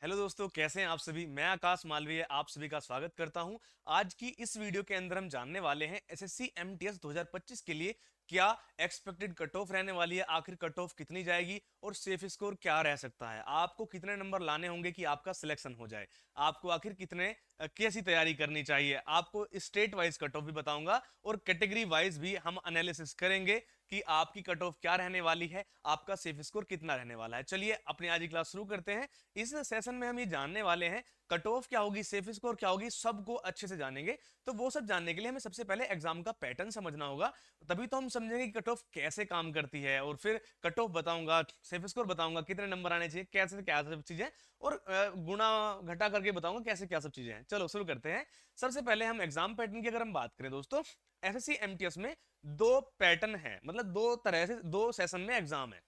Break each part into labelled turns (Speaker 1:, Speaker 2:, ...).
Speaker 1: Hello दोस्तों, कैसे हैं आप सभी। मैं आकाश मालवीय आप सभी का स्वागत करता हूं। आज की इस वीडियो के अंदर हम जानने वाले हैं एसएससी एमटीएस 2025 के लिए क्या एक्सपेक्टेड कट ऑफ रहने वाली है, आखिर कट ऑफ कितनी जाएगी और सेफ स्कोर क्या रह सकता है, आपको कितने नंबर लाने होंगे कि आपका सिलेक्शन हो जाए, आपको आखिर कितने कैसी तैयारी करनी चाहिए, आपको स्टेट वाइज कट ऑफ भी बताऊंगा और कैटेगरी वाइज भी हम एनालिसिस करेंगे कि आपकी कट ऑफ क्या रहने वाली है, आपका सेफ स्कोर कितना रहने वाला है। चलिए अपनी आज की क्लास शुरू करते हैं। इस सेशन में हम ये जानने वाले हैं कट ऑफ क्या होगी, सेफ स्कोर क्या होगी, सबको अच्छे से जानेंगे। तो वो सब जानने के लिए हमें सबसे पहले एग्जाम का पैटर्न समझना होगा, तभी तो हम समझेंगे कि कट ऑफ कैसे काम करती है, और फिर कट ऑफ बताऊंगा, सेफ स्कोर बताऊंगा, कितने नंबर आने चाहिए, कैसे क्या सब चीजें, और गुणा घटा करके बताऊंगा कैसे क्या सब चीजें हैं। चलो शुरू करते हैं। सबसे पहले हम एग्जाम पैटर्न की अगर हम बात करें दोस्तों, एसएससी एमटीएस में दो पैटर्न है, मतलब दो तरह से दो सेशन में एग्जाम है।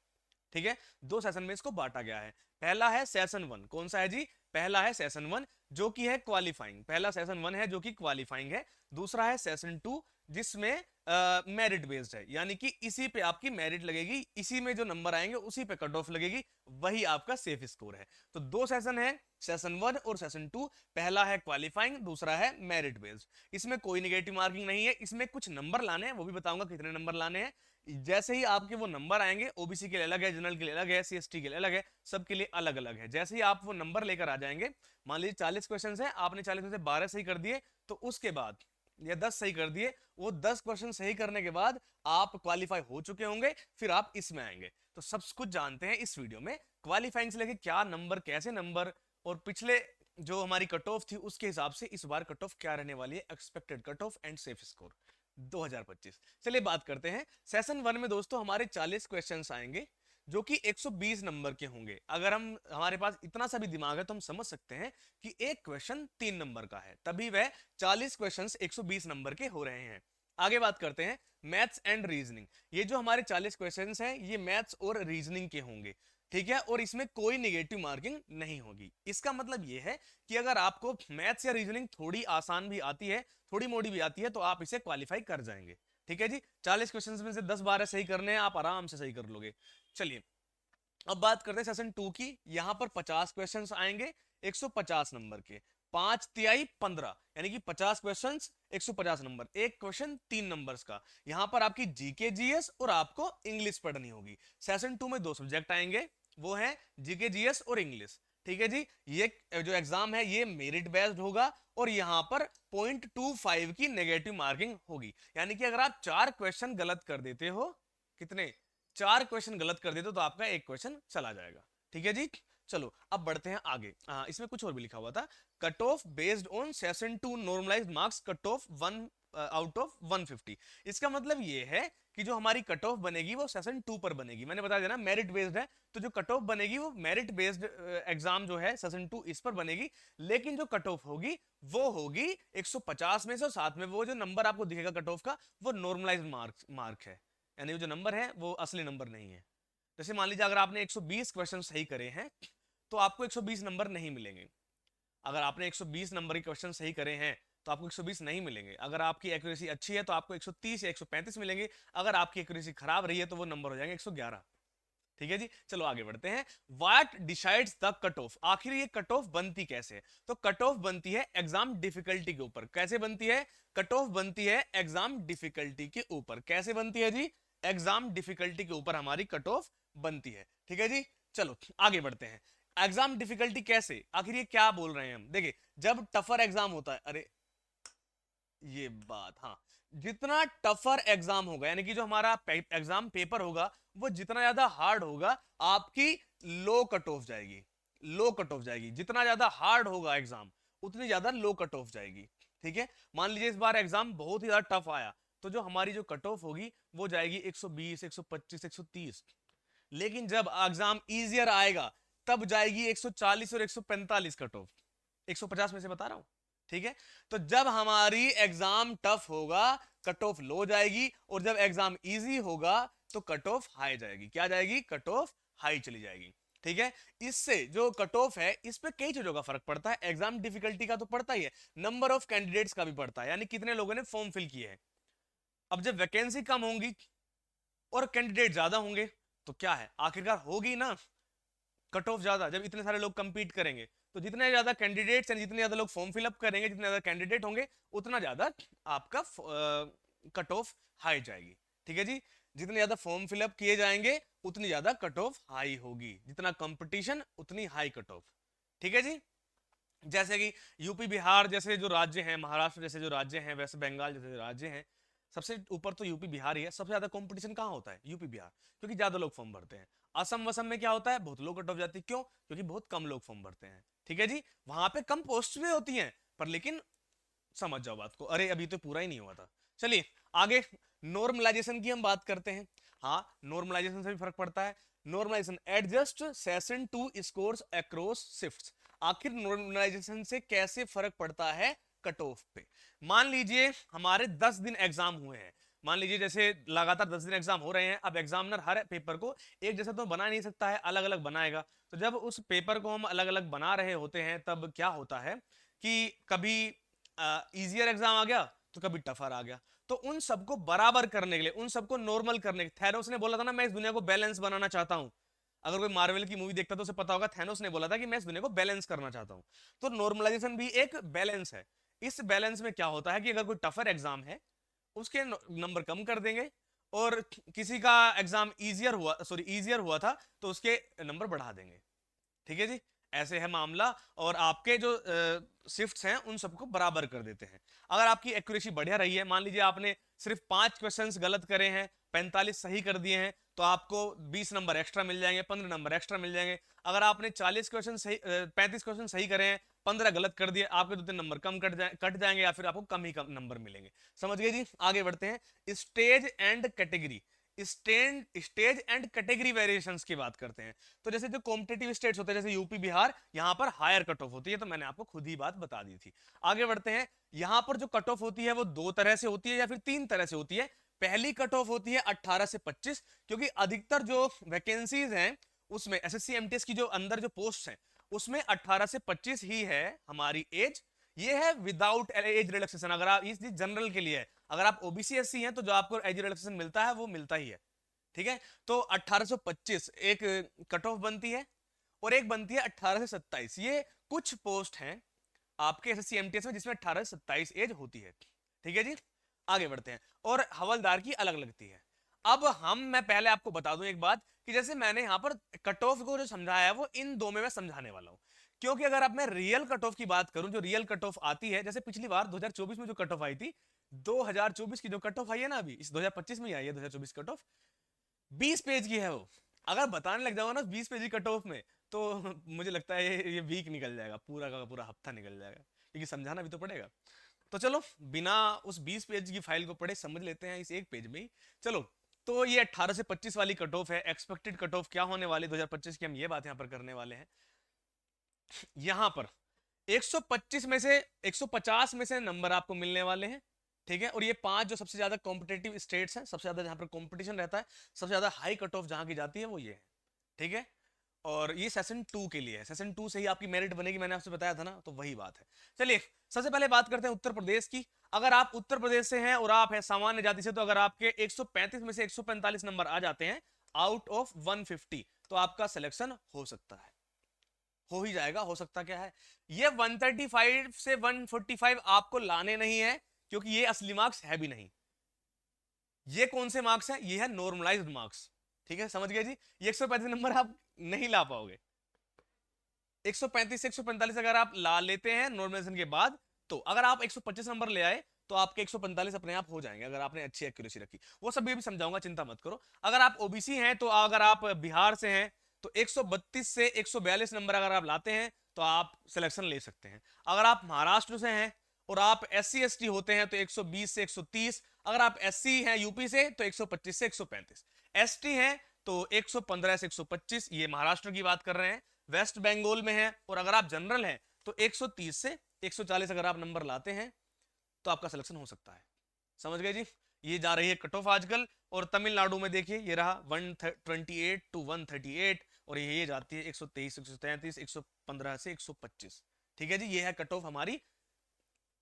Speaker 1: ठीक है, दो सेशन में इसको बांटा गया है। पहला है सेशन वन, कौन सा है जी, पहला है सेशन वन जो कि है क्वालिफाइंग, पहला सेशन वन है जो कि क्वालिफाइंग है। दूसरा है सेशन टू जिसमें मेरिट बेस्ड है, यानी कि इसी पे आपकी मेरिट लगेगी, इसी में जो नंबर आएंगे उसी पे कट ऑफ लगेगी, वही आपका सेफ स्कोर है। तो दो सेशन है, सेशन वन और सेशन टू। पहला है क्वालिफाइंग, दूसरा है मेरिट बेस्ड। इसमें कोई निगेटिव मार्किंग नहीं है, इसमें कुछ नंबर लाने हैं, वो भी बताऊंगा कितने नंबर लाने हैं। जैसे ही आपके वो नंबर आएंगे, ओबीसी के लिए अलग है, जनरल के लिए अलग है, एससी के लिए अलग है, सबके लिए अलग अलग है। जैसे ही आप वो नंबर लेकर आ जाएंगे, मान लीजिए 40 क्वेश्चन है, आपने 40 में से 12 सही कर दिए, तो उसके बाद या 10 सही कर दिए, वो 10 क्वेश्चन सही करने के बाद आप क्वालिफाई हो चुके होंगे, फिर आप इसमें आएंगे। तो सब कुछ जानते हैं इस वीडियो में, क्वालिफाइंग से लेके क्या नंबर, कैसे नंबर, और पिछले जो हमारी कट ऑफ थी उसके हिसाब से इस बार कट ऑफ क्या रहने वाली है, expected cut off and safe score 2025। चलिए बात करते हैं। सेशन वन में दोस्तों हमारे 40 क्वेश्चंस आएंगे जो कि 120 नंबर के होंगे। अगर हम हमारे पास इतना सा भी दिमाग है तो हम समझ सकते हैं कि एक क्वेश्चन 3 नंबर का है, तभी वह 40 क्वेश्चंस 120 नंबर के हो रहे हैं। आगे बात करते हैं मैथ्स एंड रीजनिंग। ये जो हमारे 40 क्वेश्चंस हैं ये मैथ्स और रीजनिंग के होंगे, ठीक है, और इसमें कोई नेगेटिव मार्किंग नहीं होगी। इसका मतलब यह है कि अगर आपको मैथ्स या रीजनिंग थोड़ी आसान भी आती है, थोड़ी मोड़ी भी आती है, तो आप इसे क्वालिफाई कर जाएंगे। ठीक है जी, 40 क्वेश्चंस में से 10-12 सही करने हैं, आप आराम से सही कर लोगे। चलिए अब बात करते हैं सेशन टू की। यहां पर 50 क्वेश्चंस आएंगे 150 नंबर के, 5 तिहाई 15, यानी कि 50 क्वेश्चंस 150 नंबर, एक क्वेश्चन 3 नंबर्स का। यहां पर आपकी जीके जीएस और आपको इंग्लिश पढ़नी होगी। सेशन टू में दो सब्जेक्ट आएंगे, वो है जीके जीएस और इंग्लिश। ठीक है जी, ये जो एग्जाम है ये मेरिट बेस्ड होगा, और यहां पर 0.25 की नेगेटिव मार्किंग होगी, यानी कि अगर आप 4 क्वेश्चन गलत कर देते हो, कितने, 4 क्वेश्चन गलत कर देते हो तो आपका एक क्वेश्चन चला जाएगा। ठीक है जी, चलो अब बढ़ते हैं आगे। इसमें कुछ और भी लिखा हुआ था, cut off based on session two normalised marks, cut off 1 out of 150। इसका मतलब ये है कि जो हमारी कट ऑफ बनेगी वो सेशन टू पर बनेगी। मैंने बता दिया ना मेरिट बेस्ड है, तो जो कट ऑफ बनेगी वो मेरिट बेस्ड एग्जाम जो है सेशन टू इस पर बनेगी। लेकिन जो कट ऑफ होगी वो होगी 150 में से, और साथ में वो जो नंबर आपको दिखेगा कट ऑफ का वो नॉर्मलाइज्ड मार्क है, यानी वो जो नंबर है वो असली नंबर नहीं है। जैसे मान लीजिए अगर आपने 120 क्वेश्चन सही करे हैं तो आपको 120 नंबर नहीं मिलेंगे। अगर आपने 120 नंबर के क्वेश्चन सही करे हैं तो आपको 120 नहीं मिलेंगे। अगर आपकी एक्यूरेसी अच्छी है तो आपको 130 या 135 मिलेंगे। अगर आपकी एक्यूरेसी खराब रही है तो वो नंबर हो जाएंगे 111। ठीक है जी, चलो आगे बढ़ते हैं। What decides the cut of, आखिर ये कट ऑफ बनती कैसे है। तो कट ऑफ बनती है एग्जाम डिफिकल्टी के ऊपर। कैसे बनती है, कट ऑफ बनती है एग्जाम डिफिकल्टी के ऊपर। कैसे बनती है जी, एग्जाम डिफिकल्टी के ऊपर हमारी कट ऑफ बनती है। ठीक है जी, चलो आगे बढ़ते हैं। एग्जाम डिफिकल्टी कैसे, आखिर ये क्या बोल रहे हैं हम, देखिए जब टफर एग्जाम होता है, अरे ये बात, हाँ, जितना टफर एग्जाम होगा, यानी कि जो हमारा एग्जाम पेपर होगा वो जितना ज्यादा हार्ड होगा, आपकी लो कट ऑफ जाएगी। लो कट ऑफ जाएगी, जितना ज्यादा हार्ड होगा एग्जाम उतनी ज्यादा लो कट ऑफ जाएगी। ठीक है, मान लीजिए इस बार एग्जाम बहुत ही ज्यादा टफ आया, तो जो हमारी जो कट ऑफ होगी वो जाएगी 120, 125, 130। लेकिन जब एग्जाम इजियर आएगा तब जाएगी 140 और 145 कट ऑफ, 150 में से बता रहा हूं। ठीक है, तो जब हमारी एग्जाम टफ होगा कट ऑफ लो जाएगी, और जब एग्जाम इजी होगा तो कट ऑफ हाई जाएगी। क्या जाएगी, कट ऑफ हाई चली जाएगी। ठीक है, इससे जो कट ऑफ है इस पे कई चीजों का फर्क पड़ता है। एग्जाम डिफिकल्टी का तो पड़ता ही है, नंबर ऑफ कैंडिडेट्स का भी पड़ता है, यानी कितने लोगों ने फॉर्म फिल किए हैं। अब जब वैकेंसी कम होंगी और कैंडिडेट ज्यादा होंगे तो क्या है, आखिरकार होगी ना कट ऑफ ज्यादा, जब इतने सारे लोग compete करेंगे तो जितने ज्यादा कैंडिडेट्स हैं, जितने ज्यादा लोग फॉर्म फिलअप करेंगे, जितने ज्यादा कैंडिडेट होंगे, उतना ज्यादा आपका कट ऑफ हाई जाएगी। ठीक है जी, जितने ज्यादा फॉर्म फिलअप किए जाएंगे उतनी ज्यादा कट ऑफ हाई होगी, जितना कंपटीशन उतनी हाई कट ऑफ। ठीक है जी, जैसे कि यूपी बिहार जैसे जो राज्य हैं, महाराष्ट्र जैसे जो राज्य हैं, वेस्ट बंगाल जैसे जो राज्य हैं, सबसे ऊपर तो यूपी बिहार ही है। सबसे ज्यादा कंपटीशन कहाँ होता है? यूपी बिहार, क्योंकि ज्यादा लोग फॉर्म भरते हैं। असम वसम में क्या होता है? बहुत लोग कट ऑफ जाती है। क्यों? क्योंकि बहुत कम लोग फॉर्म भरते हैं। ठीक है जी, वहां पे कम पोस्ट भी होती हैं, पर लेकिन समझ जाओ बात को। अरे अभी तो पूरा ही नहीं हुआ था। चलिए आगे, नॉर्मलाइजेशन की हम बात करते हैं। हाँ, नॉर्मलाइजेशन से भी फर्क पड़ता है। Normalisation adjust session to scores across shifts. आखिर नॉर्मलाइजेशन से कैसे फर्क पड़ता है कट ऑफ पे? मान लीजिए हमारे 10 दिन एग्जाम हुए हैं। मान लीजिए जैसे लगातार 10 दिन एग्जाम हो रहे हैं। अब एग्जामिनर हर पेपर को एक जैसा तो बना नहीं सकता है, अलग अलग बनाएगा। तो जब उस पेपर को हम अलग अलग बना रहे होते हैं तब क्या होता है कि कभी इजियर एग्जाम आ गया तो कभी टफर आ गया। तो उन सबको बराबर करने के लिए, उन सबको नॉर्मल करने के, थैनोस ने बोला था ना मैं इस दुनिया को बैलेंस बनाना चाहता हूं। अगर कोई मार्वल की मूवी देखता तो उसे पता होगा, थैनोस ने बोला था कि मैं इस दुनिया को बैलेंस करना चाहता हूं। तो नॉर्मलाइजेशन भी एक बैलेंस है। इस बैलेंस में क्या होता है कि अगर कोई टफर एग्जाम है उसके नंबर कम कर देंगे, और किसी का एग्जाम इजियर हुआ था तो उसके नंबर बढ़ा देंगे। ठीक है जी, ऐसे है मामला। और आपके जो शिफ्ट्स हैं उन सबको बराबर कर देते हैं। अगर आपकी एक्यूरेसी बढ़िया रही है, मान लीजिए आपने सिर्फ 5 क्वेश्चंस गलत करे हैं, 45 सही कर दिए हैं, तो आपको 20 नंबर एक्स्ट्रा मिल जाएंगे, 15 नंबर एक्स्ट्रा मिल जाएंगे। अगर आपने 40 क्वेश्चन सही 35 क्वेश्चन सही करे हैं, 15 गलत कर दिए, आपके 2-3 नंबर कम कट जाएंगे, या फिर आपको कम नंबर मिलेंगे। समझ गए जी? आगे बढ़ते हैं, stage and category. Stage and category variations की बात करते हैं। तो जैसे जो कॉम्पिटिटिव स्टेट्स होते हैं जैसे यूपी बिहार, यहां पर हायर कट ऑफ होती है, तो मैंने आपको खुद ही बात बता दी थी। आगे बढ़ते हैं, यहां पर जो कट ऑफ होती है वो 2 तरह से होती है या फिर 3 तरह से होती है। पहली कट ऑफ होती है 18 से 25, क्योंकि अधिकतर जो वैकेंसीज हैं उसमें एसएससी एमटीएस की जो अंदर जो पोस्ट हैं उसमें 18 से 25 ही है हमारी एज। ये है विदाउट एज रिलैक्सेशन। अगर आप इस जनरल के लिए है, अगर आप ओबीसी एससी हैं तो जो आपको एज रिलैक्सेशन मिलता है वो मिलता ही है। ठीक है, तो 1825 एक कट ऑफ बनती है, और एक बनती है 18 से 27। ये कुछ पोस्ट हैं आपके एसएससी एमटीएस में जिसमें 18 से 27 एज होती है। ठीक है जी, आगे बढ़ते हैं। और हवलदार की अलग लगती है। अब मैं पहले आपको बता दूं एक बात, कि जैसे मैंने यहां पर कट ऑफ को जो समझाया है वो इन दो में मैं समझाने वाला हूं। क्योंकि अगर अब मैं रियल कट ऑफ की बात करूं, जो रियल कट ऑफ आती है, जैसे पिछली बार 2024 में जो कट ऑफ आई थी, 2024 की जो कट ऑफ आई है ना, अभी इस 2025 में ही आई है 2024 कट ऑफ, 20 पेज की है वो। अगर बताने लग जाऊंगा ना 20 पेज की कट ऑफ में, तो मुझे लगता है ये वीक निकल जाएगा, पूरा का पूरा हफ्ता निकल जाएगा, क्योंकि समझाना भी तो पड़ेगा। तो चलो बिना उस 20 पेज की फाइल को पढ़े समझ लेते हैं इस एक पेज में ही। चलो, तो ये 18 से 25 वाली कट ऑफ है। एक्सपेक्टेड कट ऑफ क्या होने वाली 2025 की, हम ये बात यहां पर करने वाले हैं। यहां पर 125 में से 150 में से नंबर आपको मिलने वाले हैं। ठीक है, और ये 5 जो सबसे ज्यादा कॉम्पिटेटिव स्टेट्स हैं, सबसे ज्यादा जहां पर कॉम्पिटिशन रहता है, सबसे ज्यादा हाई कट ऑफ जहां की जाती है वो ये है। ठीक है, और ये सेशन 2 के लिए है। सेशन 2 से ही आपकी मेरिट बनेगी, मैंने आपसे बताया था ना, तो वही बात है। चलिए सबसे पहले बात करते हैं उत्तर प्रदेश की। अगर आप उत्तर प्रदेश से हैं और आप हैं सामान्य जाति से, तो अगर आपके 135 में से 145 नंबर आ जाते हैं आउट ऑफ 150, तो आपका सिलेक्शन हो सकता है, हो ही जाएगा। हो सकता क्या है, ये 135 से 145 आपको लाने नहीं है, क्योंकि ये असली मार्क्स है भी नहीं। ये कौन से मार्क्स हैं? ये है नॉर्मलाइज्ड मार्क्स। ठीक है, समझ गए जी? ये 135 नंबर आप नहीं ला पाओगे। 135 से 145 अगर आप ला लेते हैं नॉर्मलाइजेशन के बाद, तो अगर आप 125 नंबर ले आए तो आपके 145 अपने आप हो जाएंगे, अगर आपने अच्छी एक्यूरेसी रखी। वो सब भी समझाऊंगा, चिंता मत करो। अगर आप ओबीसी हैं, तो अगर आप बिहार से हैं, तो 132 से 142 नंबर अगर आप लाते हैं तो आप सिलेक्शन ले सकते हैं। अगर आप महाराष्ट्र से हैं और आप SC ST होते हैं तो 120 से 130। अगर आप SC हैं यूपी से तो 125 से 135। ST हैं तो 115 से 125, ये महाराष्ट्र की बात कर रहे हैं। वेस्ट बंगाल में है, और अगर आप जनरल हैं तो 130 से 140 अगर आप नंबर लाते हैं तो आपका सिलेक्शन हो सकता है। समझ गए जी? ये जा रही है कट ऑफ आजकल। और तमिलनाडु में देखिए ये रहा 128 टू 138, और ये जाती है 123 133 115 से 125। ठीक है जी, ये है कट ऑफ हमारी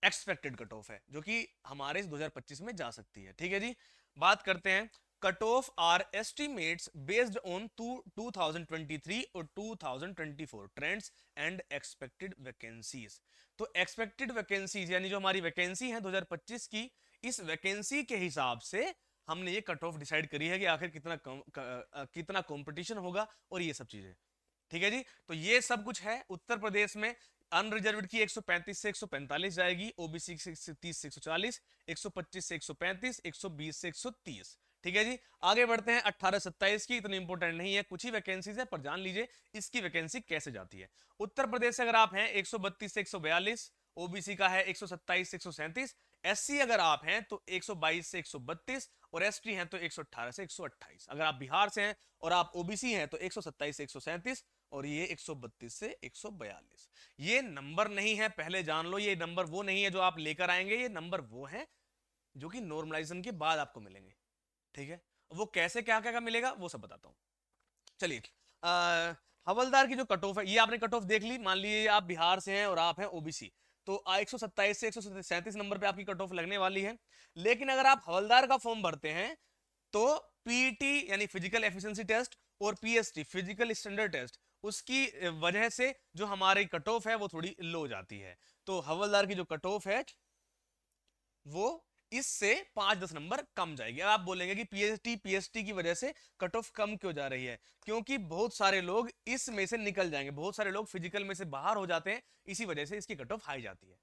Speaker 1: एक्सपेक्टेड कट ऑफ है, जो कि हमारे 2025 में जा सकती है। ठीक है जी, बात करते हैं cut off are estimates based on 2023 और 2024 ट्रेंड्स एंड एक्सपेक्टेड वैकेंसीज। तो एक्सपेक्टेड वैकेंसीज यानी जो हमारी वैकेंसी है 2025 की, इस वैकेंसी के हिसाब से हमने ये कट ऑफ डिसाइड करी है कि आखिर कितना कंपटीशन होगा और ये सब चीजें। ठीक है जी, तो ये सब कुछ है। उत्तर प्रदेश में अनरिजर्व्ड की 135 से 145 जाएगी, ओबीसी से 130 से 140, 125 से 135, 120 से 130। ठीक है जी, आगे बढ़ते हैं 18-27 की। इतनी इंपॉर्टेंट नहीं है, कुछ ही वैकेंसीज है, पर जान लीजिए इसकी वैकेंसी कैसे जाती है। उत्तर प्रदेश से अगर आप हैं 132 से 142, ओबीसी का है 127 से 137, एससी अगर आप हैं तो 122 से 132 और एसटी हैं तो 118 से 128। अगर आप बिहार से हैं और आप ओबीसी हैं तो 127 से 137 और ये 132 से 142। ये नंबर नहीं है, पहले जान लो, ये नंबर वो नहीं है जो आप लेकर आएंगे, ये नंबर वो है जो कि नॉर्मलाइजेशन के बाद आपको मिलेंगे। ठीक है, वो कैसे क्या क्या मिलेगा वो सब बताता हूं। चलिए, हवलदार की जो कट ऑफ है, ये आपने कट ऑफ देख ली। मान लीजिए आप बिहार से हैं और आप हैं ओबीसी, तो 127 से 137 नंबर पे आपकी कट ऑफ लगने वाली है। लेकिन अगर आप हवलदार का फॉर्म भरते हैं तो पीटी यानी फिजिकल एफिशिएंसी टेस्ट और पीएसटी फिजिकल स्टैंडर्ड टेस्ट, उसकी वजह से जो हमारी कट ऑफ है वो थोड़ी लो जाती है। तो हवलदार की जो कट ऑफ है वो इससे 5-10 नंबर कम जाएगी। अब आप बोलेंगे कि पीएसटी की वजह से कट ऑफ कम क्यों जा रही है? क्योंकि बहुत सारे लोग इसमें से निकल जाएंगे, बहुत सारे लोग फिजिकल में से बाहर हो जाते हैं, इसी वजह से इसकी कट ऑफ हाई जाती है।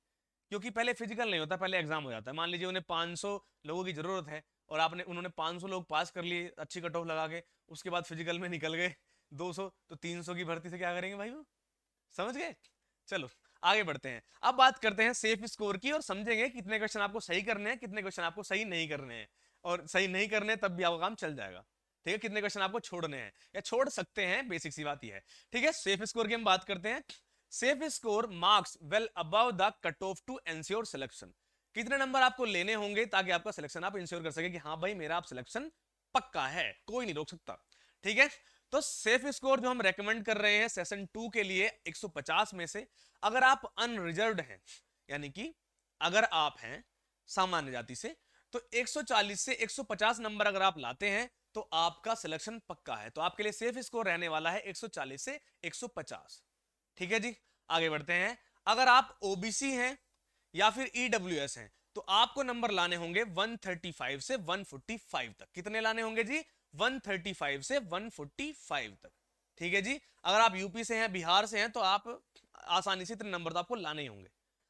Speaker 1: क्योंकि पहले फिजिकल नहीं होता, पहले एग्जाम हो जाता है। मान लीजिए उन्हें 500 लोगों की जरूरत है और उन्होंने 500 लोग पास कर लिए अच्छी कट ऑफ लगा के, उसके बाद फिजिकल में निकल गए 200, तो 300 की भर्ती से क्या करेंगे भाई वो? समझ गए? चलो आगे बढ़ते हैं। अब बात करते हैं सेफ स्कोर की और समझेंगे कितने क्वेश्चन आपको सही करने हैं, कितने क्वेश्चन आपको सही नहीं करने हैं। और सही नहीं करने तब भी आपका काम चल जाएगा। ठीक है, कितने क्वेश्चन आपको छोड़ने हैं या छोड़ सकते हैं, बेसिक सी बात यह है। ठीक है, सेफ स्कोर की हम बात करते हैं। Safe score marks well above the cut off to ensure selection. कितने नंबर आपको लेने होंगे ताकि आपका सिलेक्शन आप इंश्योर कर सके कि हाँ भाई मेरा आप सिलेक्शन पक्का है, कोई नहीं रोक सकता। ठीक है, तो सेफ स्कोर जो हम रेकमेंड कर रहे हैं सेशन 2 के लिए 150 में से, अगर आप अनरिजर्व्ड हैं यानी कि अगर आप हैं सामान्य जाति से, तो 140 से 150 नंबर अगर आप लाते हैं तो आपका सिलेक्शन पक्का है। तो आपके लिए सेफ स्कोर रहने वाला है 140 से 150। ठीक है जी, आगे बढ़ते हैं। अगर आप ओबीसी हैं या फिर ईडब्ल्यूएस हैं तो आपको नंबर लाने होंगे 135 से 145 तक। कितने लाने होंगे जी? 135 से 145 तक। ठीक है जी, अगर आप यूपी से हैं, बिहार से हैं, तो आप आसानी से इतने नंबर तो आपको लाने ही होंगे।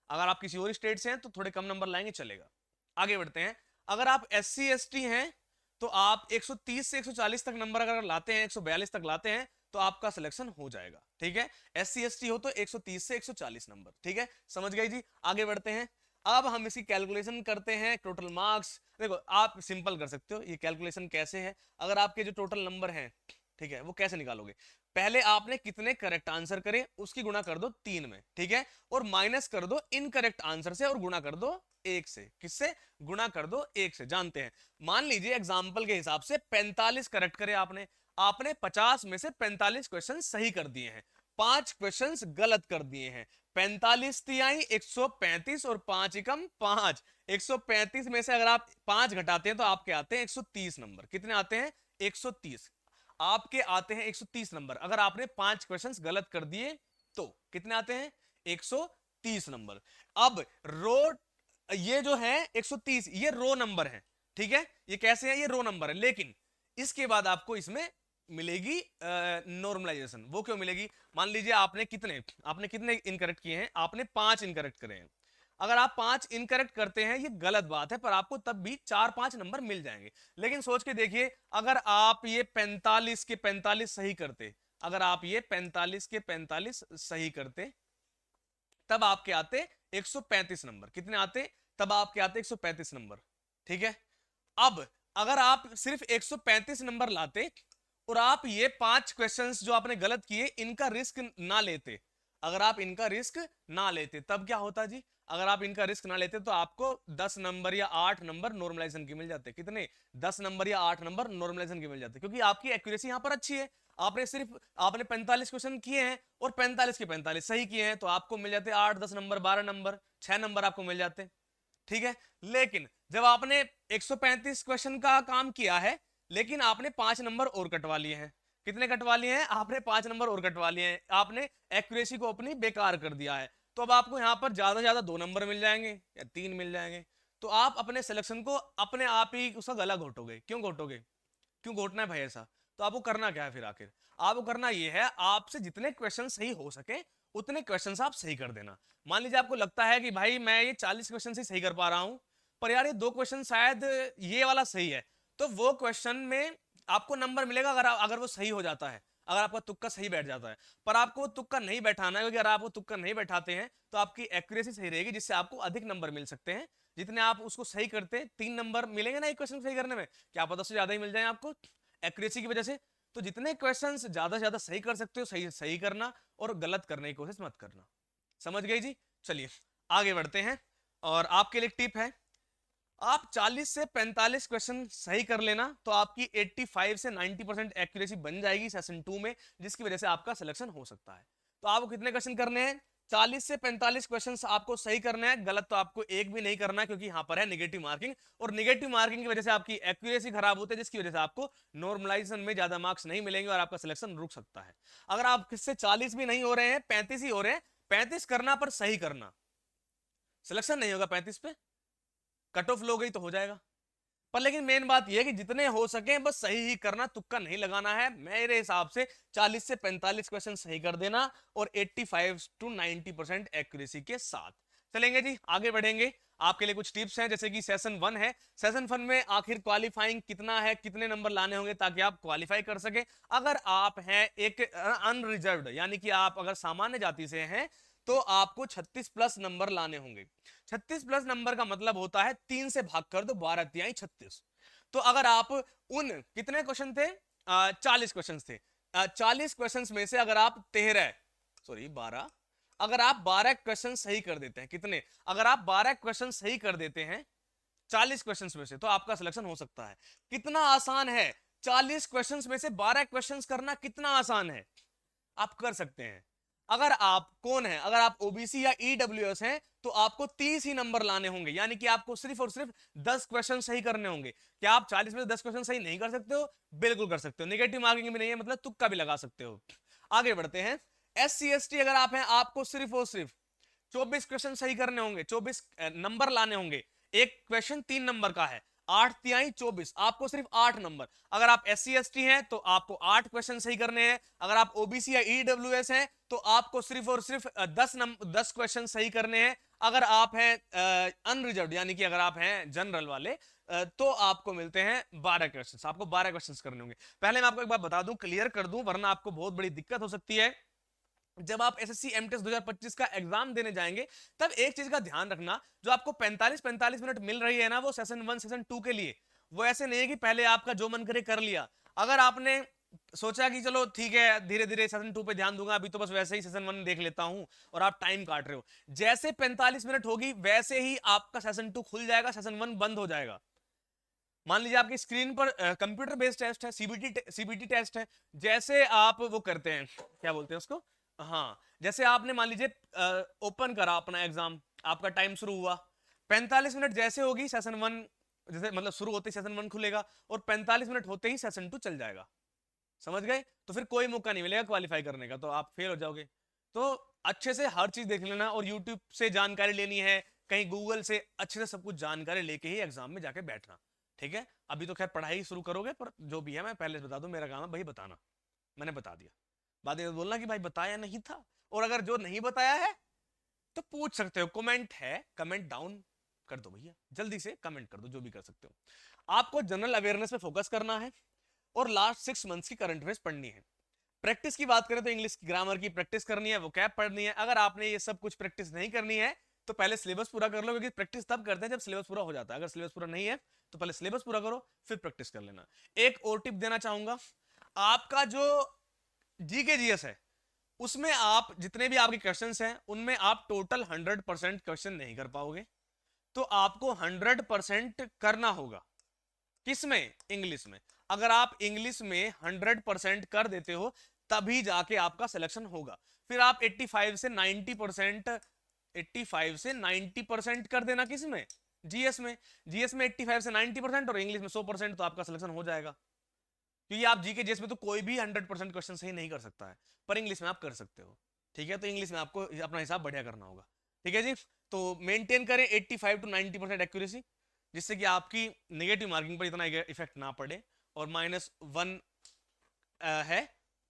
Speaker 1: अगर आप किसी और स्टेट से हैं तो थोड़े कम नंबर लाएंगे, चलेगा। आगे बढ़ते हैं। अगर आप एससी एसटी हैं तो आप 130 से 140 तक नंबर अगर लाते हैं, 142 तक लाते हैं, तो आपका सिलेक्शन हो जाएगा। ठीक है, एससी एसटी हो तो 130 से 140 नंबर। ठीक है, समझ गए जी। आगे बढ़ते हैं। अब हम इसकी कैलकुलेशन करते हैं, टोटल मार्क्स। देखो आप सिंपल कर सकते हो ये कैलकुलेशन। कैसे है? अगर आपके जो टोटल नंबर हैं, ठीक है, वो कैसे निकालोगे? पहले आपने कितने करेक्ट आंसर करे उसकी गुणा कर दो 3 में, ठीक है, और माइनस कर दो इनकरेक्ट आंसर से और गुणा कर दो 1 से। किससे? गुणा कर दो 1 से। जानते हैं, मान लीजिए एग्जाम्पल के हिसाब से 45 करेक्ट करे आपने, 50 में से 45 क्वेश्चन सही कर दिए हैं, 5 क्वेश्चन गलत कर दिए हैं। 45 तिहाई 135 और 5 एकम 5, 135 में से अगर आप 5 घटाते हैं तो आपके आते हैं 130 नंबर। कितने आते हैं? 130। आपके आते हैं 130 नंबर। अगर आपने 5 क्वेश्चंस गलत कर दिए तो कितने आते हैं? 130 नंबर। अब रो, ये जो है 130, ये रो नंबर है। ठीक है, ये कैसे है? ये रो नंबर है, लेकिन इसके बाद आपको इसमें मिलेगी नॉर्मलाइजेशन। वो क्यों मिलेगी? मान लीजिए आपने कितने इनकरेक्ट किए हैं? आपने 5 इनकरेक्ट करे हैं। अगर आप 5 इनकरेक्ट करते हैं, ये गलत बात है, पर आपको तब भी 4-5 नंबर मिल जाएंगे। लेकिन सोच के देखिए, अगर आप ये 45 के 45 सही करते, अगर आप ये 45 के 45 सही करते, तब आपके आते 135 नंबर। कितने आते? तब आपके आते 135 नंबर। ठीक है, अब अगर आप सिर्फ 135 नंबर लाते और आप ये 5 क्वेश्चंस जो आपने गलत किए इनका रिस्क ना लेते, अगर आप इनका रिस्क ना लेते, तब क्या होता जी? अगर आप इनका रिस्क ना लेते तो आपको 10 नंबर या 8 नंबर नॉर्मलाइजेशन के मिल जाते। कितने? 10 नंबर या 8 नंबर नॉर्मलाइजेशन के मिल जाते, क्योंकि आपकी एक्यूरेसी यहां पर अच्छी है। आपने 45 क्वेश्चन किए हैं और 45 के 45 सही किए हैं, तो आपको मिल जाते 8, 10 नंबर, 12 नंबर, 6 नंबर आपको मिल जाते। ठीक है, लेकिन जब आपने 135 क्वेश्चन का काम किया है लेकिन आपने 5 नंबर और कटवा लिए हैं। कितने कटवा लिए हैं? आपने 5 नंबर और कटवा लिए हैं। आपने एक्यूरेसी को अपनी बेकार कर दिया है। तो अब आपको यहाँ पर ज्यादा से ज्यादा 2 नंबर मिल जाएंगे या 3 मिल जाएंगे। तो आप अपने सिलेक्शन को अपने आप ही उसका गला घोटोगे। क्यों घोटोगे? क्यों घोटना है भाई ऐसा? तो आपको करना क्या है फिर आखिर? आपको करना ये है, आपसे जितने क्वेश्चन सही हो सके उतने क्वेश्चंस आप सही कर देना। मान लीजिए आपको लगता है कि भाई मैं ये 40 क्वेश्चन ही सही कर पा रहा हूं, पर यार ये 2 क्वेश्चन शायद ये वाला सही है, तो वो क्वेश्चन में आपको नंबर मिलेगा अगर वो सही हो जाता है, अगर आपका तुक्का सही बैठ जाता है। पर आपको वो तुक्का नहीं बैठाना है, क्योंकि अगर आप वो तुक्का नहीं बैठाते हैं तो आपकी एक्यूरेसी सही रहेगी, जिससे आपको अधिक नंबर मिल सकते हैं। जितने आप उसको सही करते, 3 नंबर मिलेंगे ना एक क्वेश्चन सही करने में, क्या पता उससे ज्यादा ही मिल जाए आपको एक्यूरेसी की वजह से। तो जितने क्वेश्चंस ज्यादा से ज्यादा सही कर सकते हो सही सही करना, और गलत करने की कोशिश मत करना। समझ गए जी? चलिए आगे बढ़ते हैं। और आपके लिए टिप है, आप 40 से 45 क्वेश्चन सही कर लेना तो आपकी 85 से 90% एक्यूरेसी बन जाएगी सेशन 2 में, जिसकी वजह से आपका सिलेक्शन हो सकता है। तो आपको कितने क्वेश्चन करने हैं? 40 से 45 क्वेश्चंस आपको सही करने हैं। गलत तो आपको एक भी नहीं करना है, क्योंकि यहां पर है नेगेटिव मार्किंग, और नेगेटिव मार्किंग की वजह से आपकी एक्यूरेसी खराब होती है, जिसकी वजह से आपको नॉर्मलाइजेशन में ज्यादा मार्क्स नहीं मिलेंगे और आपका सिलेक्शन रुक सकता है। अगर आप किससे 40 भी नहीं हो रहे हैं, 35 ही हो रहे हैं, 35 करना पर सही करना, सिलेक्शन नहीं होगा 35 पे, कट ऑफ लो गई तो हो जाएगा। पर लेकिन मेन बात यह है कि जितने हो सके बस सही ही करना, तुक्का नहीं लगाना है। मेरे हिसाब से 40 से 45 क्वेश्चन सही कर देना और 85 टू 90% एक्यूरेसी के साथ चलेंगे जी। आगे बढ़ेंगे, आपके लिए कुछ टिप्स हैं, जैसे कि सेशन 1 है। सेशन 1 में आखिर क्वालिफाइंग कितना है, कितने नंबर लाने होंगे ताकि आप क्वालिफाई कर सके। अगर आप हैं एक अनरिजर्व्ड, यानी कि आप अगर सामान्य जाति से हैं, तो आपको 36 प्लस नंबर लाने होंगे। 36 प्लस नंबर का मतलब होता है 3 से भाग कर दो, 12 तिहाई 36। तो अगर आप उन कितने क्वेश्चन थे, 40 क्वेश्चन थे, 40 क्वेश्चन में से अगर आप 12 अगर आप 12 क्वेश्चन सही कर देते हैं, कितने, अगर आप 12 क्वेश्चन सही कर देते हैं 40 क्वेश्चन में से, तो आपका सिलेक्शन हो सकता है। कितना आसान है 40 क्वेश्चन में से 12 क्वेश्चन करना, कितना आसान है, आप कर सकते हैं। अगर आप कौन है, अगर आप ओबीसी या ईडब्ल्यूएस हैं, तो आपको 30 ही नंबर लाने होंगे, यानी कि आपको सिर्फ और सिर्फ 10 क्वेश्चन सही करने होंगे। क्या आप 40 में से 10 क्वेश्चन सही नहीं कर सकते हो? बिल्कुल कर सकते हो। नेगेटिव मार्किंग भी नहीं है, मतलब तुक्का भी लगा सकते हो। आगे बढ़ते हैं। SC ST अगर आप हैं, आपको सिर्फ और सिर्फ 24 क्वेश्चन सही करने होंगे, 24 नंबर लाने होंगे। एक क्वेश्चन 3 नंबर का है, 8 तिहाई 24, आपको सिर्फ 8 नंबर। अगर आप SC ST हैं तो आपको 8 क्वेश्चन सही करने हैं। अगर आप ओबीसी या ईडब्ल्यूएस हैं तो आपको सिर्फ और सिर्फ 10 क्वेश्चन सही करने हैं। अगर आप हैं अनरिजर्व, यानी कि अगर आप हैं जनरल वाले, तो आपको मिलते हैं 12 क्वेश्चन, आपको 12 क्वेश्चन करने होंगे। पहले मैं आपको एक बात बता दूं, क्लियर कर दूं, वरना आपको बहुत बड़ी दिक्कत हो सकती है। जब आप एसएससी एमटीएस 2025 का एग्जाम देने जाएंगे, तब एक चीज का ध्यान रखना, जो आपको 45 मिनट मिल रही है ना, वो सेशन 1 सेशन 2 के लिए, वो ऐसे नहीं है कि पहले आपका जो मन करे कर लिया। अगर आपने सोचा कि चलो ठीक है धीरे धीरे सेशन 2 पे ध्यान दूंगा, अभी तो बस वैसे ही सेशन 1 देख लेता हूं, और आप टाइम काट रहे हो, जैसे 45 मिनट होगी वैसे ही आपका सेशन 2 खुल जाएगा, सेशन 1 बंद हो जाएगा। मान लीजिए आपकी स्क्रीन पर कंप्यूटर बेस्ड टेस्ट है, सीबीटी टेस्ट है, जैसे आप वो करते हैं, क्या बोलते हैं उसको, हाँ, जैसे आपने मान लीजिए ओपन करा अपना एग्जाम, आपका टाइम शुरू हुआ, 45 मिनट जैसे होगी सेशन 1, जैसे मतलब शुरू होते ही सेशन 1 खुलेगा, और 45 मिनट होते ही सेशन 2 चल जाएगा। समझ गए? तो फिर कोई मौका नहीं मिलेगा क्वालिफाई करने का, तो आप फेल हो जाओगे। तो अच्छे से हर चीज देख लेना, और यूट्यूब से जानकारी लेनी है, कहीं गूगल से अच्छे से सब कुछ जानकारी लेके ही एग्जाम में जाके बैठना। ठीक है? अभी तो खैर पढ़ाई शुरू करोगे, पर जो भी है मैं पहले से बता दूं, मेरा काम है भाई बताना, मैंने बता दिया। बाद में बोलना कि भाई बताया नहीं था, और अगर जो नहीं बताया है तो पूछ सकते हो, कमेंट है, कमेंट डाउन कर दो भैया, जल्दी से कमेंट कर दो, जो भी कर सकते हो। आपको जनरल अवेयरनेस पे फोकस करना है, और लास्ट 6 मंथ्स की करंट अफेयर्स पढ़नी है। प्रैक्टिस की बात करें तो इंग्लिश ग्रामर की प्रैक्टिस करनी है, वोकैब पढ़नी है। अगर आपने ये सब कुछ प्रैक्टिस नहीं करनी है तो पहले सिलेबस पूरा कर लो, क्योंकि प्रैक्टिस तब करते हैं जब सिलेबस पूरा हो जाता है। अगर सिलेबस पूरा नहीं है तो पहले सिलेबस पूरा करो, फिर प्रैक्टिस कर लेना। एक और टिप देना चाहूंगा, आपका जो जीके जीएस है, उसमें आप जितने भी आपके क्वेश्चंस हैं उनमें आप टोटल 100% क्वेश्चन नहीं कर पाओगे, तो आपको 100% करना होगा। किसमें? इंग्लिश में। अगर आप इंग्लिश में 100% कर देते हो तभी जाके आपका सिलेक्शन होगा। फिर आप 85 से 90%, 85 से 90% कर देना किसमें? जीएस में। जीएस में 85 से 90% और इंग्लिश में 100%, तो आपका सिलेक्शन हो जाएगा। क्योंकि आप जीके जीएस में तो कोई भी 100% क्वेश्चन सही नहीं कर सकता है, पर इंग्लिश में आप कर सकते हो। ठीक है, तो इंग्लिश में आपको अपना हिसाब बढ़िया करना होगा। ठीक है जी, तो मेंटेन करें 85 to 90% एक्यूरेसी, जिससे कि आपकी नेगेटिव मार्किंग पर इतना इफेक्ट ना पड़े। और -1 है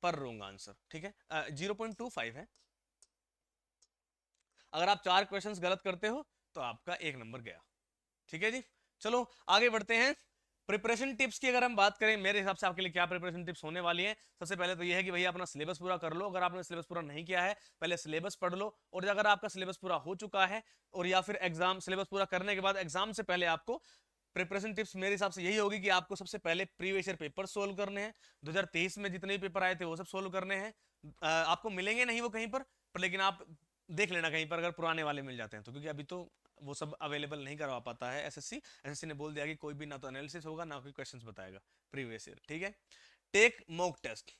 Speaker 1: पर रोंग आंसर। ठीक है, 0.25 है। अगर आप 4 क्वेश्चंस गलत करते हो तो आपका 1 नंबर गया। ठीक है जी, चलो आगे बढ़ते हैं। प्रिपरेशन टिप्स की अगर हम बात करें, मेरे हिसाब से आपके लिए क्या प्रिपरेशन टिप्स होने वाली है। सबसे पहले तो यह है कि भैया अपना सिलेबस पूरा कर लो। अगर आपने सिलेबस पूरा नहीं किया है, पहले सिलेबस पढ़ लो। और अगर आपका सिलेबस पूरा हो चुका है, और या फिर एग्जाम सिलेबस पूरा करने के बाद एग्जाम से पहले आपको प्रिपरेशन टिप्स मेरे हिसाब से यही होगी कि आपको सबसे पहले प्रीवियस ईयर पेपर सोल्व करने हैं। 2023 में जितने भी पेपर आए थे वो सब सोल्व करने हैं। आपको मिलेंगे नहीं वो कहीं पर लेकिन आप देख लेना कहीं पर अगर पुराने वाले मिल जाते हैं तो, क्योंकि अभी तो वो सब अवेलेबल नहीं करवा पाता है एसएससी ने बोल दिया कि कोई भी ना तो एनालिसिस होगा ना कोई क्वेश्चंस बताएगा प्रीवियस ईयर। ठीक है, take mock test.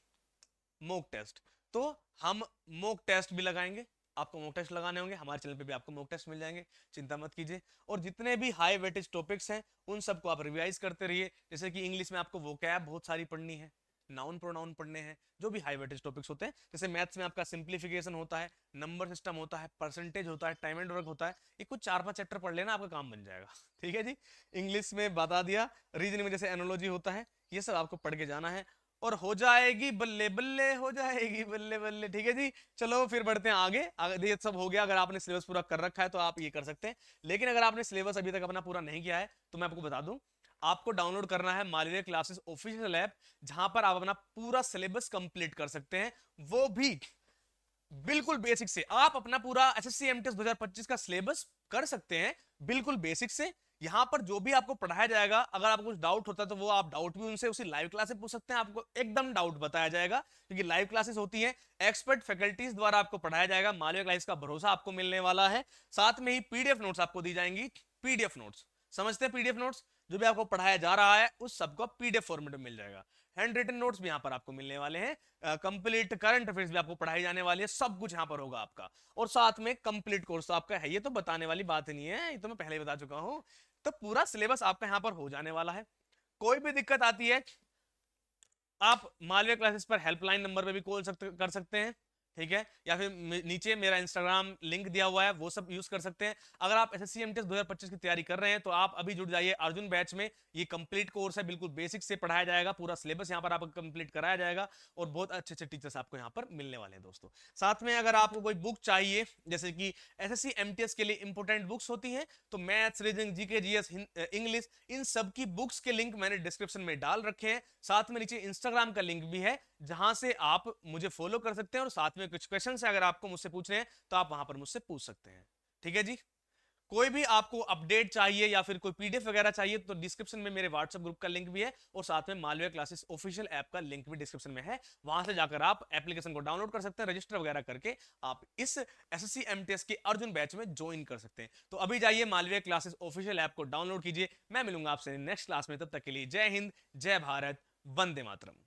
Speaker 1: Mock test, तो हम मॉक टेस्ट भी लगाएंगे। आपको मॉक टेस्ट लगाने होंगे, हमारे चैनल पे भी आपको मॉक टेस्ट मिल जाएंगे, चिंता मत कीजिए। और जितने भी हाई वेटेज टॉपिक्स हैं उन सबको आप रिवाइज करते रहिए। जैसे कि इंग्लिश में आपको वोकैब बहुत सारी पढ़नी है, नाउन प्रोनाउन पढ़ने हैं, जो भी हाई वेटेज टॉपिक्स होते हैं। जैसे मैथ्स में आपका सिंप्लीफिकेशन होता है, नंबर सिस्टम होता है, परसेंटेज होता है, टाइम एंड वर्क होता है। ये कुछ 4-5 चैप्टर पढ़ लेना, आपका काम बन जाएगा। ठीक है जी, इंग्लिश में बता दिया। रीजनिंग में जैसे एनोलॉजी होता है, ये सब आपको पढ़ के जाना है और हो जाएगी बल्ले बल्ले, हो जाएगी बल्ले बल्ले। ठीक है जी, चलो फिर बढ़ते हैं आगे। अगर ये सब हो गया, अगर आपने सिलेबस पूरा कर रखा है तो आप ये कर सकते हैं। लेकिन अगर आपने सिलेबस अभी तक अपना पूरा नहीं किया है तो मैं आपको बता दूं, आपको डाउनलोड करना है मालवीय क्लासेस ऑफिशियल ऐप, जहां पर आप अपना पूरा सिलेबस कंप्लीट कर सकते हैं। वो भी बिल्कुल बेसिक से। आप अपना पूरा एसएससी एमटीएस 2025 का सिलेबस कर सकते हैं बिल्कुल बेसिक से। यहां पर जो भी आपको पढ़ाया जाएगा, अगर आपको कुछ डाउट होता है तो वो आप डाउट भी उनसे उसी लाइव क्लास से पूछ सकते हैं, आपको एकदम डाउट बताया जाएगा। क्योंकि लाइव क्लासेस होती हैं, एक्सपर्ट फैकल्टीज द्वारा आपको पढ़ाया जाएगा, मालवीय क्लास का भरोसा आपको मिलने वाला है। साथ में ही पीडीएफ नोट्स आपको दी जाएंगी। पीडीएफ नोट्स समझते हैं, पीडीएफ नोट्स जो भी आपको पढ़ाया जा रहा है उस सबको पीडीएफ फॉर्मेट में मिल जाएगा। हैंड रिटन नोट्स भी यहाँ पर आपको मिलने वाले हैं। कंप्लीट करंट अफेयर्स भी आपको पढ़ाई जाने वाली है, सब कुछ यहाँ पर होगा आपका। और साथ में कंप्लीट कोर्स तो आपका है, ये तो बताने वाली बात नहीं है, ये तो मैं पहले ही बता चुका हूँ। तो पूरा सिलेबस आपका यहाँ पर हो जाने वाला है। कोई भी दिक्कत आती है आप मालवीय क्लासेस पर हेल्पलाइन नंबर पे भी कॉल कर सकते हैं। ठीक है, या फिर नीचे मेरा इंस्टाग्राम लिंक दिया हुआ है, वो सब यूज कर सकते हैं। अगर आप एसएससी एमटीएस 2025 की तैयारी कर रहे हैं तो आप अभी जुड़ जाइए अर्जुन बैच में। ये कंप्लीट कोर्स है, बिल्कुल बेसिक से पढ़ाया जाएगा, पूरा सिलेबस यहाँ पर आपको कंप्लीट कराया जाएगा और बहुत अच्छे अच्छे टीचर्स आपको यहाँ पर मिलने वाले हैं दोस्तों। साथ में अगर आपको कोई बुक चाहिए, जैसे कि एसएससी एमटीएस के लिए इंपोर्टेंट बुक्स होती हैं, तो maths, reasoning, GK, GS, English, इन सब की बुक्स के लिंक मैंने डिस्क्रिप्शन में डाल रखे हैं। साथ में नीचे इंस्टाग्राम का लिंक भी है, जहां से आप मुझे फॉलो कर सकते हैं और साथ में कुछ क्वेश्चन है अगर आपको मुझसे पूछने हैं तो आप वहां पर मुझसे पूछ सकते हैं। ठीक है जी, कोई भी आपको अपडेट चाहिए या फिर कोई पीडीएफ वगैरह चाहिए तो डिस्क्रिप्शन में मेरे व्हाट्सएप ग्रुप का लिंक भी है और साथ में मालवीय क्लासेस ऑफिशियल ऐप का लिंक भी डिस्क्रिप्शन में है। वहां से जाकर आप एप्लीकेशन को डाउनलोड कर सकते हैं, रजिस्टर वगैरह करके आप इस एसएससी एमटीएस के अर्जुन बैच में ज्वाइन कर सकते हैं। तो अभी जाइए मालवीय क्लासेस ऑफिशियल ऐप को डाउनलोड कीजिए। मैं मिलूंगा आपसे नेक्स्ट क्लास में, तब तक के लिए जय हिंद, जय भारत, वंदे मातरम।